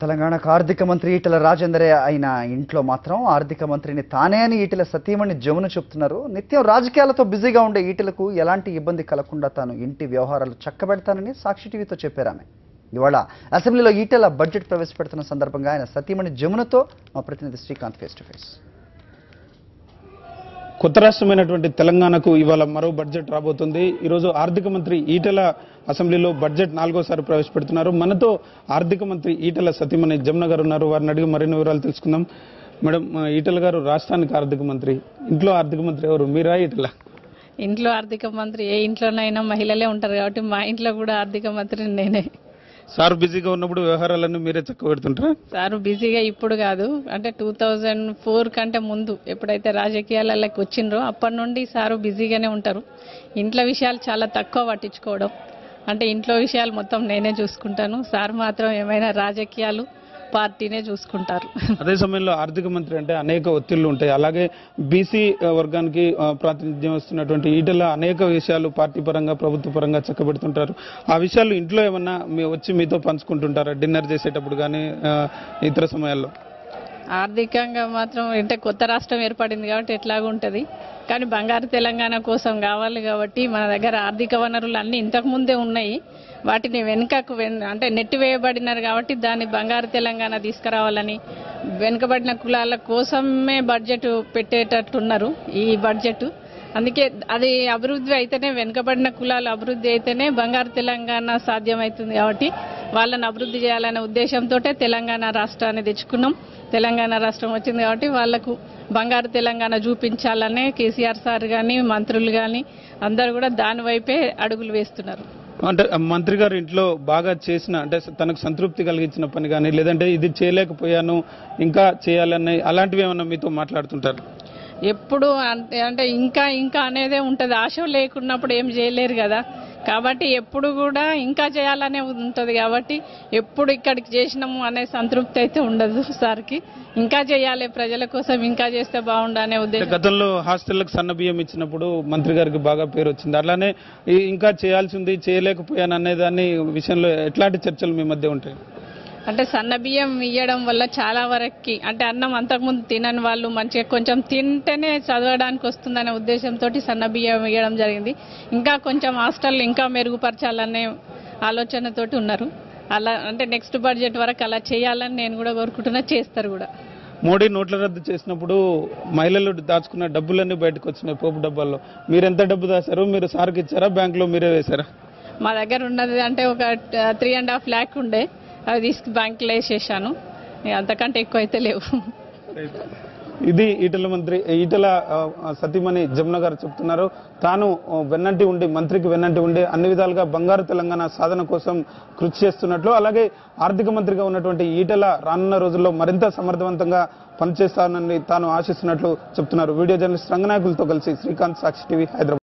తెలంగాణకు ఆర్థిక మంత్రి ఈటెల రాజేందరే అయిన ఇంట్లో మాత్రం ఆర్థిక మంత్రిని తానే అని ఈటెల సతీమణి జమున చెప్తున్నారు. నిత్యం రాజకీయాలతో బిజీగా ఉండే ఈటెలకు ఎలాంటి ఇబ్బంది కలగకుండా తాను ఇంటి వ్యవహారాలు చక్కబెడతానని సాక్షి టీవీతో చెప్పారామె. ఇవాళ అసెంబ్లీలో ఈటెల బడ్జెట్ ప్రవేశపెడుతున్న సందర్భంగా ఆయన సతీమణి జమునతో మా ప్రతినిధి శ్రీకాంత్ ఫేస్ టు ఫేస్. కొత్త రాష్ట్రమైనటువంటి తెలంగాణకు ఇవాళ మరో బడ్జెట్ రాబోతుంది. ఈరోజు ఆర్థిక మంత్రి ఈటెల అసెంబ్లీలో బడ్జెట్ 4వ ప్రవేశపెడుతున్నారు. మనతో ఆర్థిక మంత్రి ఈటెల సతీమణి జమున గారు ఉన్నారు. వారిని అడిగి మరిన్ని వివరాలు తెలుసుకుందాం. మేడం, ఈటెల గారు రాష్ట్రానికి ఆర్థిక మంత్రి, ఇంట్లో ఆర్థిక మంత్రి ఎవరు, మీరా ఈటెల? ఇంట్లో ఆర్థిక మంత్రి ఏ ఇంట్లోనైనా మహిళలే ఉంటారు కాబట్టి మా ఇంట్లో కూడా ఆర్థిక మంత్రి నేనే. సార్ బిజీగా ఉన్నప్పుడు వ్యవహారాలన్నీ మీరే చక్కబెడుతుంటారా? సార్ బిజీగా ఇప్పుడు కాదు, అంటే 2004 కంటే ముందు ఎప్పుడైతే రాజకీయాలకి వచ్చిండ్రో అప్పటి నుండి సారు బిజీగానే ఉంటారు. ఇంట్లో విషయాలు చాలా తక్కువ పట్టించుకోవడం, అంటే ఇంట్లో విషయాలు మొత్తం నేనే చూసుకుంటాను. సార్ మాత్రం ఏమైనా రాజకీయాలు పార్టీనే చూసుకుంటారు. అదే సమయంలో ఆర్థిక మంత్రి అంటే అనేక ఒత్తిళ్లు ఉంటాయి. అలాగే బీసీ వర్గానికి ప్రాతినిధ్యం వస్తున్నటువంటి ఈటెల అనేక విషయాలు పార్టీ పరంగా ప్రభుత్వ పరంగా చక్కబెడుతుంటారు. ఆ విషయాలు ఇంట్లో ఏమన్నా వచ్చి మీతో పంచుకుంటుంటారా, డిన్నర్ చేసేటప్పుడు కానీ ఇతర సమయాల్లో? ఆర్థికంగా మాత్రం అంటే కొత్త రాష్ట్రం ఏర్పడింది కాబట్టి ఎట్లాగా ఉంటుంది, కానీ బంగారు తెలంగాణ కోసం కావాలి కాబట్టి మన దగ్గర ఆర్థిక వనరులు అన్నీ ఇంతకుముందే ఉన్నాయి. వాటిని వెనుకకు అంటే నెట్టివేయబడినారు కాబట్టి దాన్ని బంగారు తెలంగాణ తీసుకురావాలని వెనుకబడిన కులాల కోసమే బడ్జెట్ పెట్టేటట్టున్నారు ఈ బడ్జెట్. అందుకే అది అభివృద్ధి అయితేనే, వెనుకబడిన కులాలు అభివృద్ధి అయితేనే బంగారు తెలంగాణ సాధ్యమవుతుంది. కాబట్టి వాళ్ళని అభివృద్ధి చేయాలనే ఉద్దేశంతో తెలంగాణ రాష్ట్రాన్ని తెచ్చుకున్నాం. తెలంగాణ రాష్ట్రం వచ్చింది కాబట్టి వాళ్లకు బంగారు తెలంగాణ చూపించాలనే కేసీఆర్ సార్ కానీ మంత్రులు కానీ అందరూ కూడా దాని వైపే అడుగులు వేస్తున్నారు. అంటే మంత్రి గారు ఇంట్లో బాగా చేసిన, అంటే తనకు సంతృప్తి కలిగించిన పని కానీ, లేదంటే ఇది చేయలేకపోయాను ఇంకా చేయాలని అలాంటివి ఏమన్నా మీతో మాట్లాడుతుంటారు? ఎప్పుడు అంటే ఇంకా ఇంకా అనేదే ఉంటుంది. ఆశ లేకున్నప్పుడు ఏం చేయలేరు కదా, కాబట్టి ఎప్పుడు కూడా ఇంకా చేయాలనే ఉంటుంది. కాబట్టి ఎప్పుడు ఇక్కడికి చేసినాము అనే సంతృప్తి అయితే ఉండదు సార్కి. ఇంకా చేయాలి, ప్రజల కోసం ఇంకా చేస్తే బాగుండనే ఉద్దేశం. గతంలో హాస్టళ్లకు సన్న బియ్యం ఇచ్చినప్పుడు మంత్రి గారికి బాగా పేరు వచ్చింది. అలానే ఇంకా చేయాల్సింది చేయలేకపోయాను అనే దాని విషయంలో ఎట్లాంటి చర్చలు మీ మధ్య ఉంటాయి? అంటే సన్న బియ్యం ఇవ్వడం వల్ల చాలా వరకు, అంటే అన్నం అంతకుముందు తినని వాళ్ళు మంచిగా కొంచెం తింటేనే చదవడానికి వస్తుందనే ఉద్దేశంతో సన్న బియ్యం ఇవ్వడం జరిగింది. ఇంకా కొంచెం హాస్టల్ ఇంకా మెరుగుపరచాలనే ఆలోచనతోటి ఉన్నారు. అలా అంటే నెక్స్ట్ బడ్జెట్ వరకు అలా చేయాలని నేను కూడా కోరుకుంటున్నా, చేస్తారు కూడా. మోడీ నోట్ల రద్దు చేసినప్పుడు మహిళలు దాచుకున్న డబ్బులన్నీ బయటకు వచ్చినాయి పోపు డబ్బాల్లో. మీరు ఎంత డబ్బు దాచారు? మీరు సార్కి ఇచ్చారా, బ్యాంకులో మీరే వేశారా? మా దగ్గర ఉన్నది అంటే ఒక 3.5 lakh ఉండే, అవి తీసుకు బ్యాంకులో వేసేసాను. అంతకంటే ఎక్కువ అయితే లేవు. ఇది ఈటెల సతీమణి జమున గారు చెప్తున్నారు. తాను వెన్నంటి ఉండి, మంత్రికి వెన్నంటి ఉండి అన్ని విధాలుగా బంగారు తెలంగాణ సాధన కోసం కృషి చేస్తున్నట్లు, అలాగే ఆర్థిక మంత్రిగా ఉన్నటువంటి ఈటెల రానున్న రోజుల్లో మరింత సమర్థవంతంగా పనిచేస్తానని తాను ఆశిస్తున్నట్లు చెప్తున్నారు. వీడియో జర్నలిస్ట్ రంగనాయకులతో కలిసి శ్రీకాంత్, సాక్షి టీవీ, హైదరాబాద్.